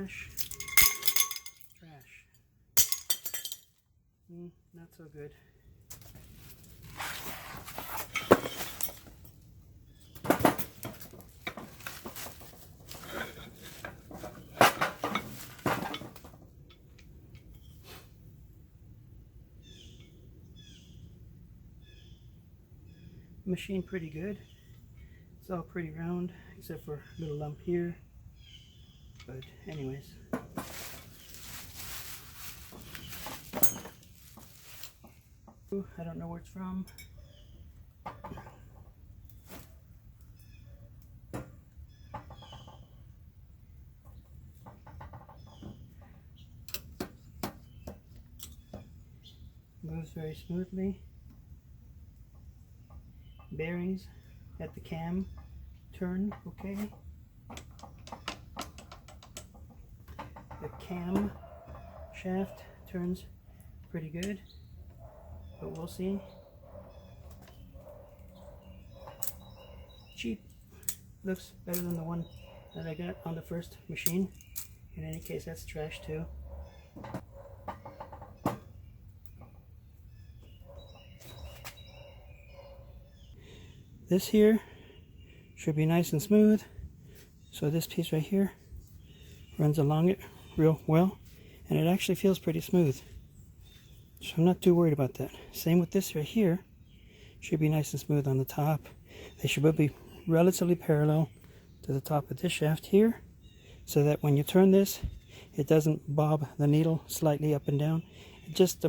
trash. Trash. Not so good. Machine pretty good. It's all pretty round except for a little lump here. But anyways. I don't know where it's from. Moves very smoothly. Bearings at the cam turn okay. The cam shaft turns pretty good, but we'll see. Cheap. Looks better than the one that I got on the first machine. In any case, that's trash too. This here should be nice and smooth. So this piece right here runs along it real well, and it actually feels pretty smooth. So I'm not too worried about that. Same with this right here. Should be nice and smooth on the top. They should both be relatively parallel to the top of this shaft here, so that when you turn this, it doesn't bob the needle slightly up and down. It just